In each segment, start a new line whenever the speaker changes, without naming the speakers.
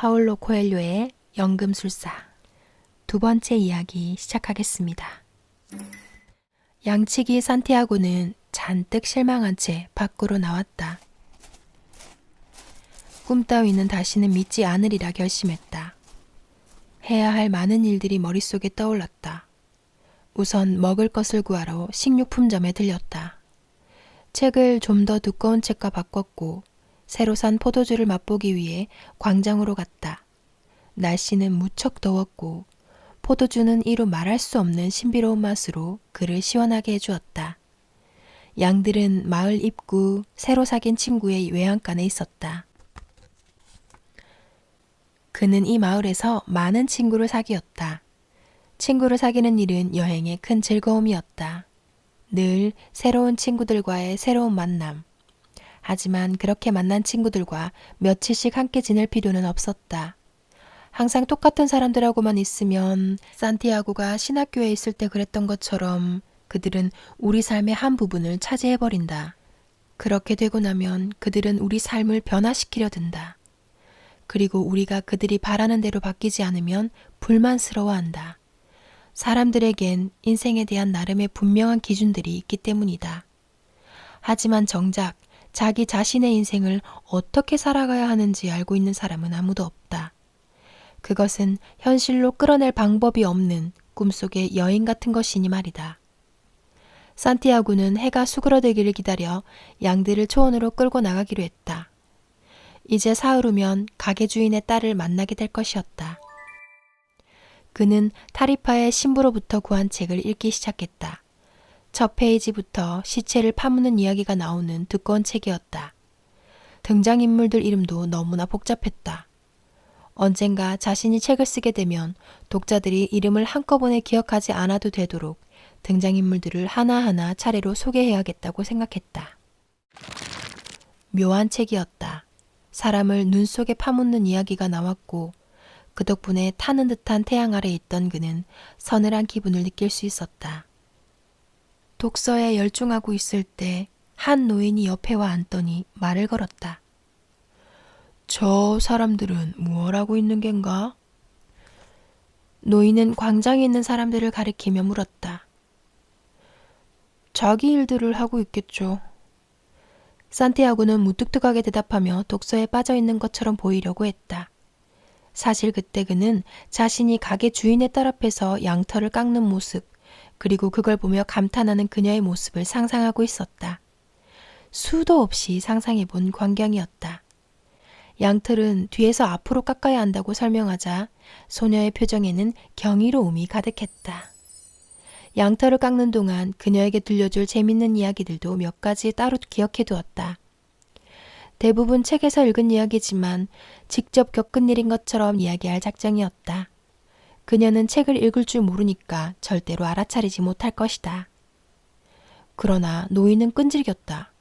파울로 코엘료의 연금술사 두 번째 이야기 시작하겠습니다. 양치기 산티아고는 잔뜩 실망한 채 밖으로 나왔다. 꿈 따위는 다시는 믿지 않으리라 결심했다. 해야 할 많은 일들이 머릿속에 떠올랐다. 우선 먹을 것을 구하러 식료품점에 들렸다. 책을 좀 더 두꺼운 책과 바꿨고 새로 산 포도주를 맛보기 위해 광장으로 갔다. 날씨는 무척 더웠고 포도주는 이루 말할 수 없는 신비로운 맛으로 그를 시원하게 해주었다. 양들은 마을 입구 새로 사귄 친구의 외양간에 있었다. 그는 이 마을에서 많은 친구를 사귀었다. 친구를 사귀는 일은 여행의 큰 즐거움이었다. 늘 새로운 친구들과의 새로운 만남. 하지만 그렇게 만난 친구들과 며칠씩 함께 지낼 필요는 없었다. 항상 똑같은 사람들하고만 있으면 산티아고가 신학교에 있을 때 그랬던 것처럼 그들은 우리 삶의 한 부분을 차지해버린다. 그렇게 되고 나면 그들은 우리 삶을 변화시키려 든다. 그리고 우리가 그들이 바라는 대로 바뀌지 않으면 불만스러워한다. 사람들에겐 인생에 대한 나름의 분명한 기준들이 있기 때문이다. 하지만 정작 자기 자신의 인생을 어떻게 살아가야 하는지 알고 있는 사람은 아무도 없다. 그것은 현실로 끌어낼 방법이 없는 꿈속의 여인 같은 것이니 말이다. 산티아고는 해가 수그러들기를 기다려 양들을 초원으로 끌고 나가기로 했다. 이제 사흘 후면 가게 주인의 딸을 만나게 될 것이었다. 그는 타리파의 신부로부터 구한 책을 읽기 시작했다. 첫 페이지부터 시체를 파묻는 이야기가 나오는 두꺼운 책이었다. 등장인물들 이름도 너무나 복잡했다. 언젠가 자신이 책을 쓰게 되면 독자들이 이름을 한꺼번에 기억하지 않아도 되도록 등장인물들을 하나하나 차례로 소개해야겠다고 생각했다. 묘한 책이었다. 사람을 눈 속에 파묻는 이야기가 나왔고 그 덕분에 타는 듯한 태양 아래 있던 그는 서늘한 기분을 느낄 수 있었다. 독서에 열중하고 있을 때 한 노인이 옆에 와 앉더니 말을 걸었다. 저 사람들은 무얼 하고 있는 겐가? 노인은 광장에 있는 사람들을 가리키며 물었다. 자기 일들을 하고 있겠죠. 산티아고는 무뚝뚝하게 대답하며 독서에 빠져있는 것처럼 보이려고 했다. 사실 그때 그는 자신이 가게 주인의 딸 앞에서 양털을 깎는 모습, 그리고 그걸 보며 감탄하는 그녀의 모습을 상상하고 있었다. 수도 없이 상상해본 광경이었다. 양털은 뒤에서 앞으로 깎아야 한다고 설명하자 소녀의 표정에는 경이로움이 가득했다. 양털을 깎는 동안 그녀에게 들려줄 재밌는 이야기들도 몇 가지 따로 기억해 두었다. 대부분 책에서 읽은 이야기지만 직접 겪은 일인 것처럼 이야기할 작정이었다. 그녀는 책을 읽을 줄 모르니까 절대로 알아차리지 못할 것이다. 그러나 노인은 끈질겼다.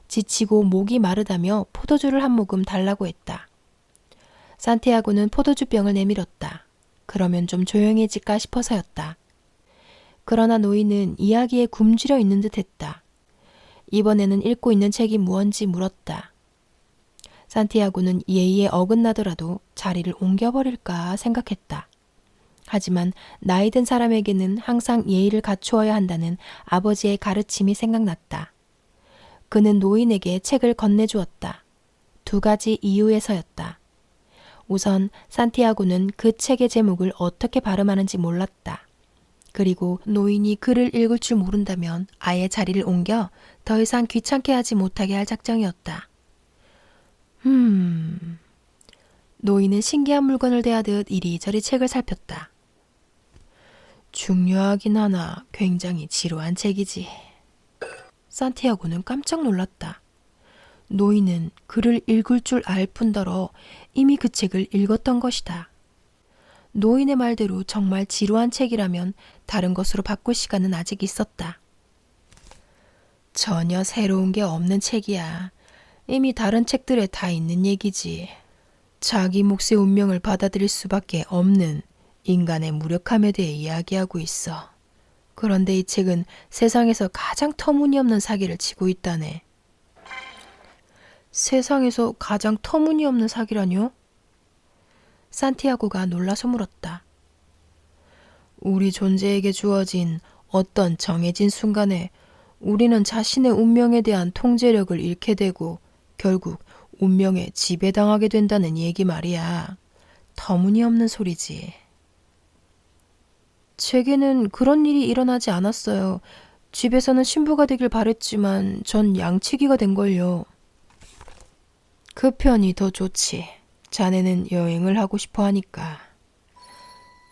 지치고 목이 마르다며 포도주를 한 모금 달라고 했다. 산티아고는 포도주병을 내밀었다. 그러면 좀 조용해질까 싶어서였다. 그러나 노인은 이야기에 굶주려 있는 듯 했다. 이번에는 읽고 있는 책이 무언지 물었다. 산티아고는 예의에 어긋나더라도 자리를 옮겨버릴까 생각했다. 하지만 나이 든 사람에게는 항상 예의를 갖추어야 한다는 아버지의 가르침이 생각났다. 그는 노인에게 책을 건네주었다. 두 가지 이유에서였다. 우선 산티아고는 그 책의 제목을 어떻게 발음하는지 몰랐다. 그리고 노인이 글을 읽을 줄 모른다면 아예 자리를 옮겨 더 이상 귀찮게 하지 못하게 할 작정이었다. 노인은 신기한 물건을 대하듯 이리저리 책을 살폈다. 중요하긴 하나 굉장히 지루한 책이지. 산티아고는 깜짝 놀랐다. 노인은 글을 읽을 줄 알 뿐더러 이미 그 책을 읽었던 것이다. 노인의 말대로 정말 지루한 책이라면 다른 것으로 바꿀 시간은 아직 있었다. 전혀 새로운 게 없는 책이야. 이미 다른 책들에 다 있는 얘기지. 자기 몫의 운명을 받아들일 수밖에 없는 인간의 무력함에 대해 이야기하고 있어. 그런데 이 책은 세상에서 가장 터무니없는 사기를 치고 있다네. 세상에서 가장 터무니없는 사기라뇨? 산티아고가 놀라서 물었다. 우리 존재에게 주어진 어떤 정해진 순간에 우리는 자신의 운명에 대한 통제력을 잃게 되고 결국 운명에 지배당하게 된다는 얘기 말이야. 터무니없는 소리지. 제게는 그런 일이 일어나지 않았어요. 집에서는 신부가 되길 바랬지만 전 양치기가 된걸요. 그 편이 더 좋지. 자네는 여행을 하고 싶어 하니까.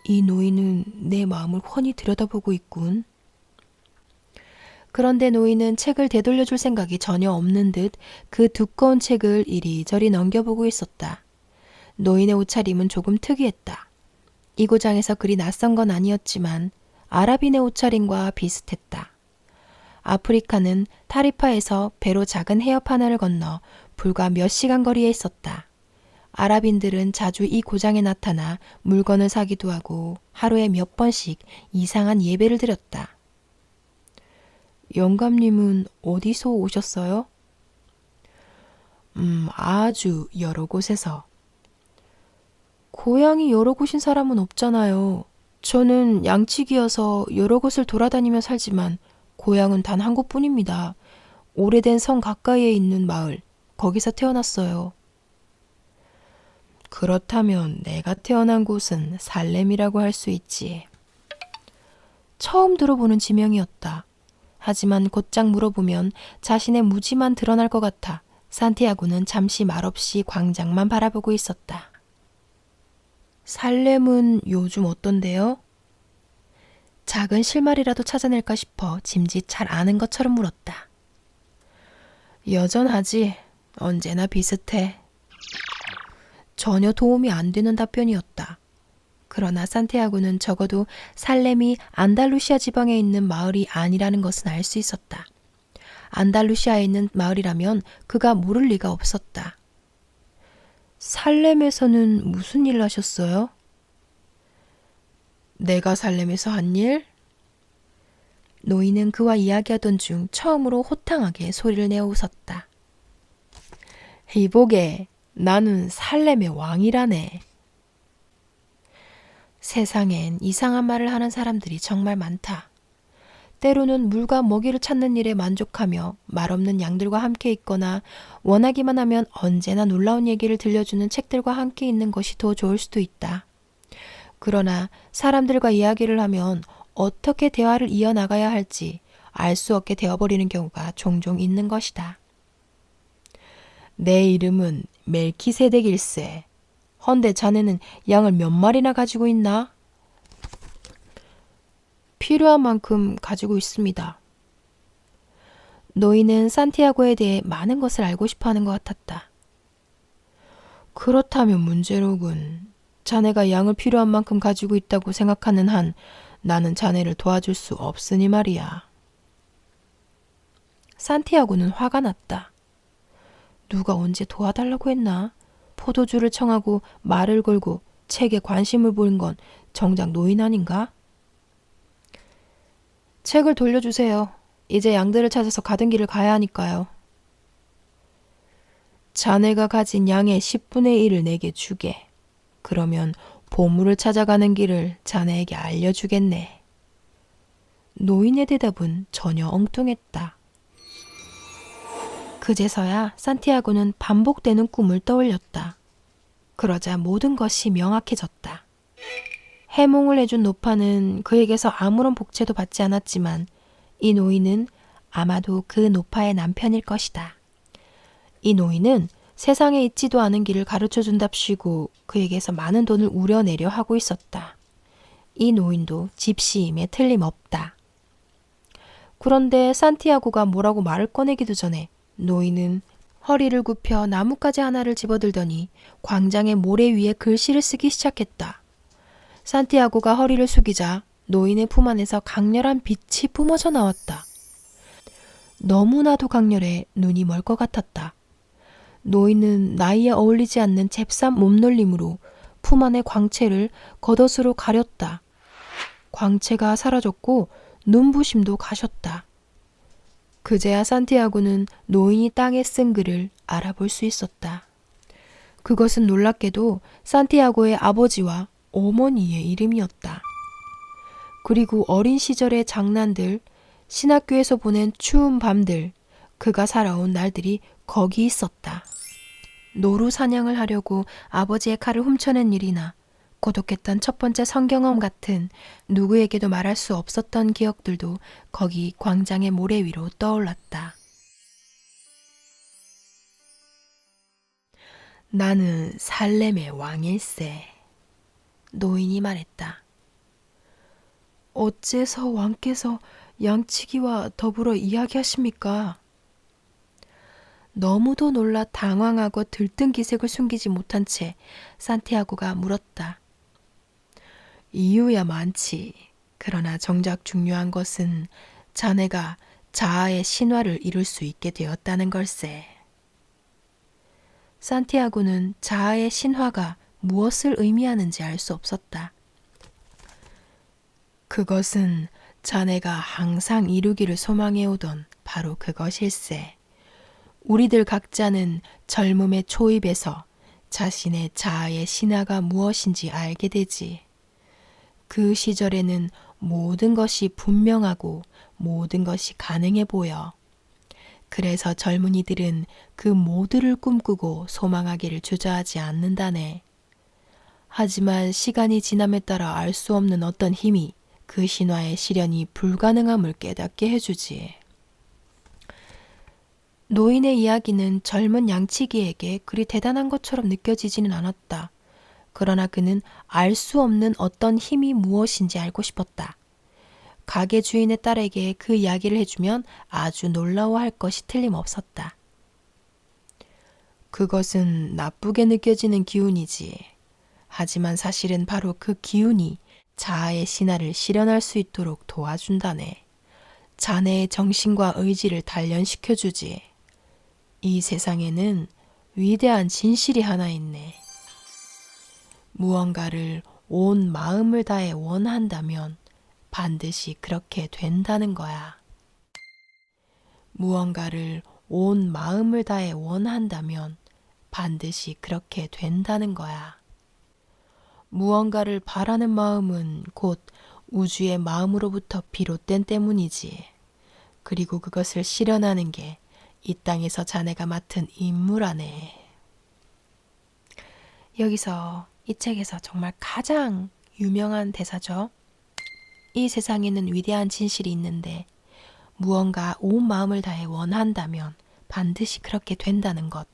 이 노인은 내 마음을 훤히 들여다보고 있군. 그런데 노인은 책을 되돌려줄 생각이 전혀 없는 듯 그 두꺼운 책을 이리저리 넘겨보고 있었다. 노인의 옷차림은 조금 특이했다. 이 고장에서 그리 낯선 건 아니었지만 아랍인의 옷차림과 비슷했다. 아프리카는 타리파에서 배로 작은 해협 하나를 건너 불과 몇 시간 거리에 있었다. 아랍인들은 자주 이 고장에 나타나 물건을 사기도 하고 하루에 몇 번씩 이상한 예배를 드렸다. 영감님은 어디서 오셨어요? 아주 여러 곳에서. 고향이 여러 곳인 사람은 없잖아요. 저는 양치기여서 여러 곳을 돌아다니며 살지만 고향은 단 한 곳뿐입니다. 오래된 성 가까이에 있는 마을, 거기서 태어났어요. 그렇다면 내가 태어난 곳은 살렘이라고 할 수 있지. 처음 들어보는 지명이었다. 하지만 곧장 물어보면 자신의 무지만 드러날 것 같아 산티아고는 잠시 말없이 광장만 바라보고 있었다. 살렘은 요즘 어떤데요? 작은 실마리라도 찾아낼까 싶어 짐짓 잘 아는 것처럼 물었다. 여전하지. 언제나 비슷해. 전혀 도움이 안 되는 답변이었다. 그러나 산티아고는 적어도 살렘이 안달루시아 지방에 있는 마을이 아니라는 것은 알 수 있었다. 안달루시아에 있는 마을이라면 그가 모를 리가 없었다. 살렘에서는 무슨 일을 하셨어요? 내가 살렘에서 한 일? 노인은 그와 이야기하던 중 처음으로 호탕하게 소리를 내어 웃었다. 이보게, 나는 살렘의 왕이라네. 세상엔 이상한 말을 하는 사람들이 정말 많다. 때로는 물과 먹이를 찾는 일에 만족하며 말없는 양들과 함께 있거나 원하기만 하면 언제나 놀라운 얘기를 들려주는 책들과 함께 있는 것이 더 좋을 수도 있다. 그러나 사람들과 이야기를 하면 어떻게 대화를 이어나가야 할지 알 수 없게 되어버리는 경우가 종종 있는 것이다. 내 이름은 멜키세덱일세. 헌데 자네는 양을 몇 마리나 가지고 있나? 필요한 만큼 가지고 있습니다. 노인은 산티아고에 대해 많은 것을 알고 싶어하는 것 같았다. 그렇다면 문제로군. 자네가 양을 필요한 만큼 가지고 있다고 생각하는 한 나는 자네를 도와줄 수 없으니 말이야. 산티아고는 화가 났다. 누가 언제 도와달라고 했나? 포도주를 청하고 말을 걸고 책에 관심을 보인 건 정작 노인 아닌가? 책을 돌려주세요. 이제 양들을 찾아서 가던 길을 가야 하니까요. 자네가 가진 양의 10분의 1을 내게 주게. 그러면 보물을 찾아가는 길을 자네에게 알려주겠네. 노인의 대답은 전혀 엉뚱했다. 그제서야 산티아고는 반복되는 꿈을 떠올렸다. 그러자 모든 것이 명확해졌다. 해몽을 해준 노파는 그에게서 아무런 복채도 받지 않았지만 이 노인은 아마도 그 노파의 남편일 것이다. 이 노인은 세상에 있지도 않은 길을 가르쳐준답시고 그에게서 많은 돈을 우려내려 하고 있었다. 이 노인도 집시임에 틀림없다. 그런데 산티아고가 뭐라고 말을 꺼내기도 전에 노인은 허리를 굽혀 나뭇가지 하나를 집어들더니 광장의 모래 위에 글씨를 쓰기 시작했다. 산티아고가 허리를 숙이자 노인의 품 안에서 강렬한 빛이 뿜어져 나왔다. 너무나도 강렬해 눈이 멀 것 같았다. 노인은 나이에 어울리지 않는 잽싼 몸놀림으로 품 안의 광채를 겉옷으로 가렸다. 광채가 사라졌고 눈부심도 가셨다. 그제야 산티아고는 노인이 땅에 쓴 글을 알아볼 수 있었다. 그것은 놀랍게도 산티아고의 아버지와 어머니의 이름이었다. 그리고 어린 시절의 장난들, 신학교에서 보낸 추운 밤들, 그가 살아온 날들이 거기 있었다. 노루 사냥을 하려고 아버지의 칼을 훔쳐낸 일이나 고독했던 첫 번째 성경험 같은 누구에게도 말할 수 없었던 기억들도 거기 광장의 모래 위로 떠올랐다. 나는 살렘의 왕일세. 노인이 말했다. 어째서 왕께서 양치기와 더불어 이야기하십니까? 너무도 놀라 당황하고 들뜬 기색을 숨기지 못한 채 산티아고가 물었다. 이유야 많지. 그러나 정작 중요한 것은 자네가 자아의 신화를 이룰 수 있게 되었다는 걸세. 산티아고는 자아의 신화가 무엇을 의미하는지 알 수 없었다. 그것은 자네가 항상 이루기를 소망해오던 바로 그것일세. 우리들 각자는 젊음의 초입에서 자신의 자아의 신화가 무엇인지 알게 되지. 그 시절에는 모든 것이 분명하고 모든 것이 가능해 보여. 그래서 젊은이들은 그 모두를 꿈꾸고 소망하기를 주저하지 않는다네. 하지만 시간이 지남에 따라 알 수 없는 어떤 힘이 그 신화의 실현이 불가능함을 깨닫게 해주지. 노인의 이야기는 젊은 양치기에게 그리 대단한 것처럼 느껴지지는 않았다. 그러나 그는 알 수 없는 어떤 힘이 무엇인지 알고 싶었다. 가게 주인의 딸에게 그 이야기를 해주면 아주 놀라워할 것이 틀림없었다. 그것은 나쁘게 느껴지는 기운이지. 하지만 사실은 바로 그 기운이 자아의 신화를 실현할 수 있도록 도와준다네. 자네의 정신과 의지를 단련시켜주지. 이 세상에는 위대한 진실이 하나 있네. 무언가를 온 마음을 다해 원한다면 반드시 그렇게 된다는 거야. 무언가를 온 마음을 다해 원한다면 반드시 그렇게 된다는 거야. 무언가를 바라는 마음은 곧 우주의 마음으로부터 비롯된 때문이지. 그리고 그것을 실현하는 게 이 땅에서 자네가 맡은 임무라네. 여기서 이 책에서 정말 가장 유명한 대사죠. 이 세상에는 위대한 진실이 있는데 무언가 온 마음을 다해 원한다면 반드시 그렇게 된다는 것.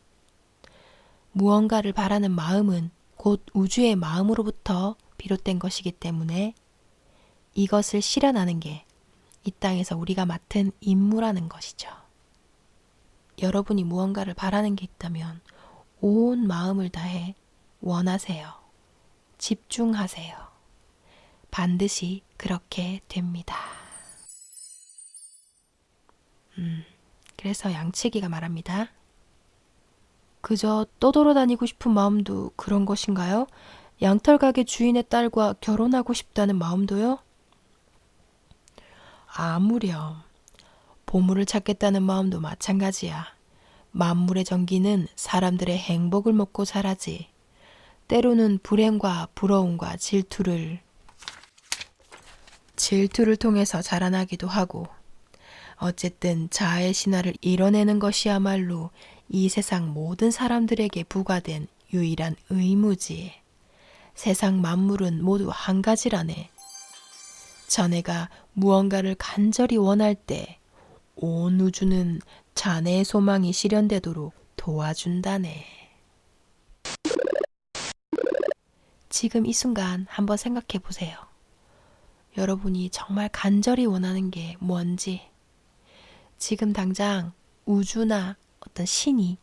무언가를 바라는 마음은 곧 우주의 마음으로부터 비롯된 것이기 때문에 이것을 실현하는 게 이 땅에서 우리가 맡은 임무라는 것이죠. 여러분이 무언가를 바라는 게 있다면 온 마음을 다해 원하세요. 집중하세요. 반드시 그렇게 됩니다. 그래서 양치기가 말합니다. 그저 떠돌아다니고 싶은 마음도 그런 것인가요? 양털가게 주인의 딸과 결혼하고 싶다는 마음도요? 아무렴. 보물을 찾겠다는 마음도 마찬가지야. 만물의 전기는 사람들의 행복을 먹고 자라지. 때로는 불행과 부러움과 질투를 통해서 자라나기도 하고. 어쨌든 자아의 신화를 이뤄내는 것이야말로 이 세상 모든 사람들에게 부과된 유일한 의무지. 세상 만물은 모두 한 가지라네. 자네가 무언가를 간절히 원할 때 온 우주는 자네의 소망이 실현되도록 도와준다네. 지금 이 순간 한번 생각해 보세요. 여러분이 정말 간절히 원하는 게 뭔지. 지금 당장 우주나 어떤 신이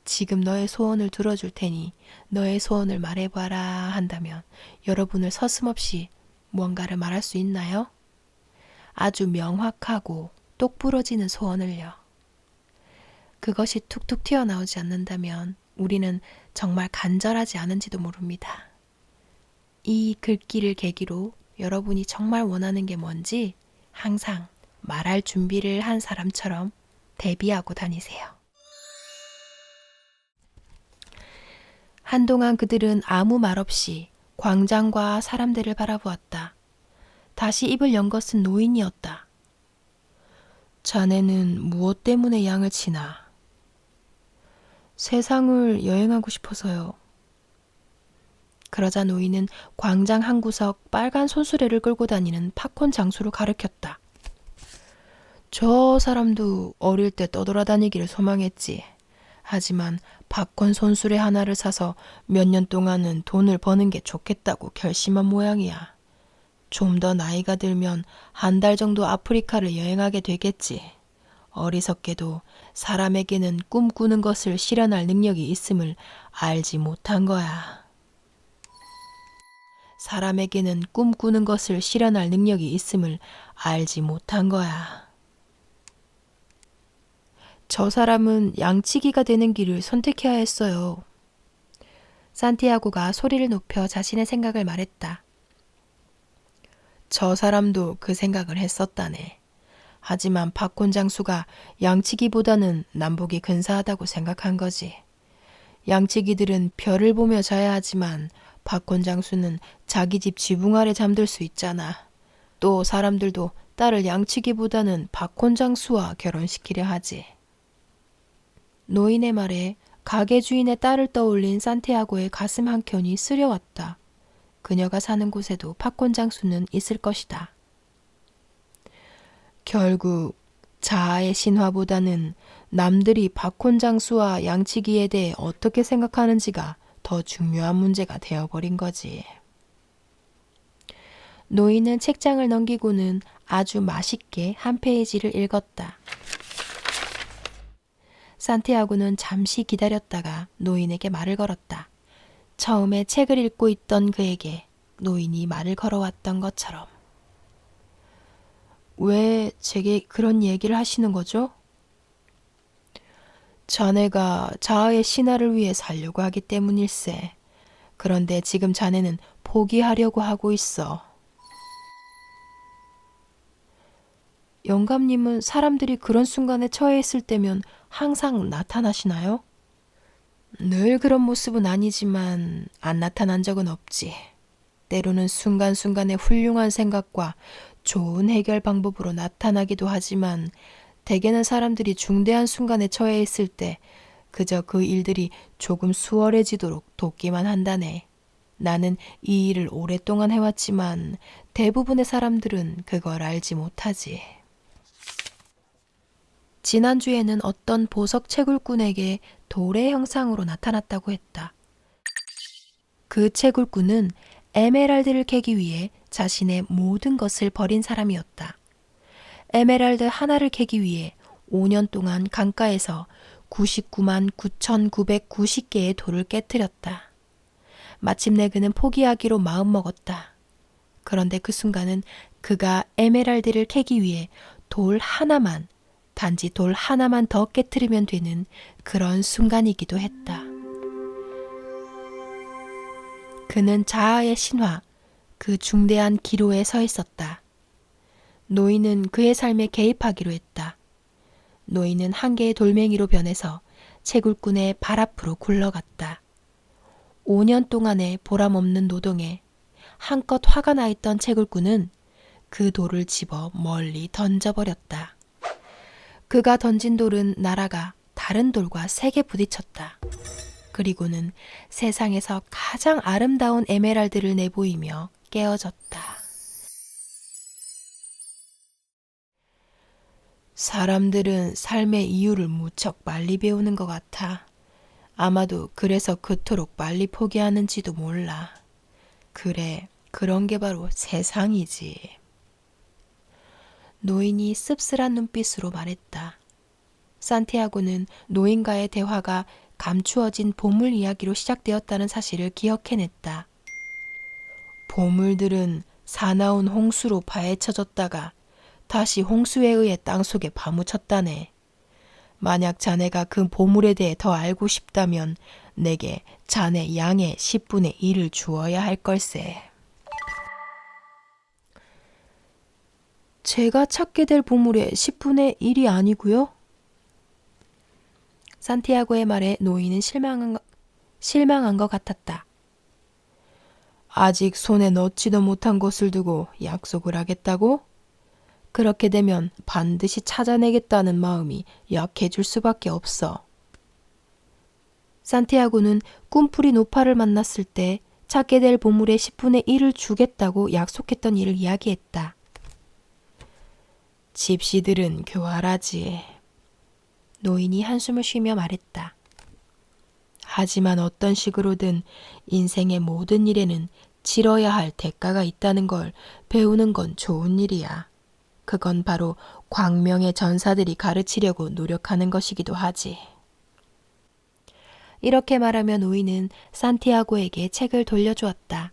지금 너의 소원을 들어줄 테니 너의 소원을 말해봐라 한다면 여러분을 서슴없이 무언가를 말할 수 있나요? 아주 명확하고 똑부러지는 소원을요. 그것이 툭툭 튀어나오지 않는다면 우리는 정말 간절하지 않은지도 모릅니다. 이 글귀를 계기로 여러분이 정말 원하는 게 뭔지 항상 말할 준비를 한 사람처럼 대비하고 다니세요. 한동안 그들은 아무 말 없이 광장과 사람들을 바라보았다. 다시 입을 연 것은 노인이었다. 자네는 무엇 때문에 양을 치나? 세상을 여행하고 싶어서요. 그러자 노인은 광장 한 구석 빨간 손수레를 끌고 다니는 팝콘 장수로 가르쳤다. 저 사람도 어릴 때 떠돌아다니기를 소망했지. 하지만 팝콘 손수레 하나를 사서 몇 년 동안은 돈을 버는 게 좋겠다고 결심한 모양이야. 좀 더 나이가 들면 한 달 정도 아프리카를 여행하게 되겠지. 어리석게도 사람에게는 꿈꾸는 것을 실현할 능력이 있음을 알지 못한 거야. 사람에게는 꿈꾸는 것을 실현할 능력이 있음을 알지 못한 거야. 저 사람은 양치기가 되는 길을 선택해야 했어요. 산티아고가 소리를 높여 자신의 생각을 말했다. 저 사람도 그 생각을 했었다네. 하지만 팝콘 장수가 양치기보다는 남북이 근사하다고 생각한 거지. 양치기들은 별을 보며 자야 하지만 팝콘 장수는 자기 집 지붕 아래 잠들 수 있잖아. 또 사람들도 딸을 양치기보다는 팝콘 장수와 결혼시키려 하지. 노인의 말에 가게 주인의 딸을 떠올린 산티아고의 가슴 한켠이 쓰려왔다. 그녀가 사는 곳에도 팝콘 장수는 있을 것이다. 결국 자아의 신화보다는 남들이 팝콘 장수와 양치기에 대해 어떻게 생각하는지가 더 중요한 문제가 되어버린 거지. 노인은 책장을 넘기고는 아주 맛있게 한 페이지를 읽었다. 산티아고는 잠시 기다렸다가 노인에게 말을 걸었다. 처음에 책을 읽고 있던 그에게 노인이 말을 걸어왔던 것처럼. 왜 제게 그런 얘기를 하시는 거죠? 자네가 자아의 신화를 위해 살려고 하기 때문일세. 그런데 지금 자네는 포기하려고 하고 있어. 영감님은 사람들이 그런 순간에 처해 있을 때면 항상 나타나시나요? 늘 그런 모습은 아니지만 안 나타난 적은 없지. 때로는 순간순간의 훌륭한 생각과 좋은 해결 방법으로 나타나기도 하지만 대개는 사람들이 중대한 순간에 처해 있을 때 그저 그 일들이 조금 수월해지도록 돕기만 한다네. 나는 이 일을 오랫동안 해왔지만 대부분의 사람들은 그걸 알지 못하지. 지난주에는 어떤 보석 채굴꾼에게 돌의 형상으로 나타났다고 했다. 그 채굴꾼은 에메랄드를 캐기 위해 자신의 모든 것을 버린 사람이었다. 에메랄드 하나를 캐기 위해 5년 동안 강가에서 99만 9,990개의 돌을 깨뜨렸다. 마침내 그는 포기하기로 마음먹었다. 그런데 그 순간은 그가 에메랄드를 캐기 위해 단지 돌 하나만 더 깨뜨리면 되는 그런 순간이기도 했다. 그는 자아의 신화, 그 중대한 기로에 서 있었다. 노인은 그의 삶에 개입하기로 했다. 노인은 한 개의 돌멩이로 변해서 채굴꾼의 발 앞으로 굴러갔다. 5년 동안의 보람없는 노동에 한껏 화가 나 있던 채굴꾼은 그 돌을 집어 멀리 던져버렸다. 그가 던진 돌은 날아가 다른 돌과 세게 부딪혔다. 그리고는 세상에서 가장 아름다운 에메랄드를 내보이며 깨어졌다. 사람들은 삶의 이유를 무척 빨리 배우는 것 같아. 아마도 그래서 그토록 빨리 포기하는지도 몰라. 그래, 그런 게 바로 세상이지. 노인이 씁쓸한 눈빛으로 말했다. 산티아고는 노인과의 대화가 감추어진 보물 이야기로 시작되었다는 사실을 기억해냈다. 보물들은 사나운 홍수로 파헤쳐졌다가 다시 홍수에 의해 땅속에 파묻혔다네. 만약 자네가 그 보물에 대해 더 알고 싶다면 내게 자네 양의 10분의 1을 주어야 할 걸세. 제가 찾게 될 보물의 10분의 1이 아니고요? 산티아고의 말에 노인은 실망한 것... 실망한 것 같았다. 아직 손에 넣지도 못한 것을 두고 약속을 하겠다고? 그렇게 되면 반드시 찾아내겠다는 마음이 약해질 수밖에 없어. 산티아고는 꿈풀이 노파를 만났을 때 찾게 될 보물의 10분의 1을 주겠다고 약속했던 일을 이야기했다. 집시들은 교활하지. 노인이 한숨을 쉬며 말했다. 하지만 어떤 식으로든 인생의 모든 일에는 치러야 할 대가가 있다는 걸 배우는 건 좋은 일이야. 그건 바로 광명의 전사들이 가르치려고 노력하는 것이기도 하지. 이렇게 말하며 노인은 산티아고에게 책을 돌려주었다.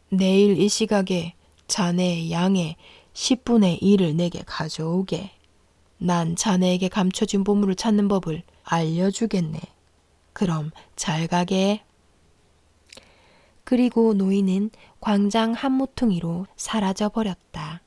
내일 이 시각에 자네의 양의 10분의 1을 내게 가져오게. 난 자네에게 감춰진 보물을 찾는 법을 알려주겠네. 그럼 잘 가게. 그리고 노인은 광장 한 모퉁이로 사라져 버렸다.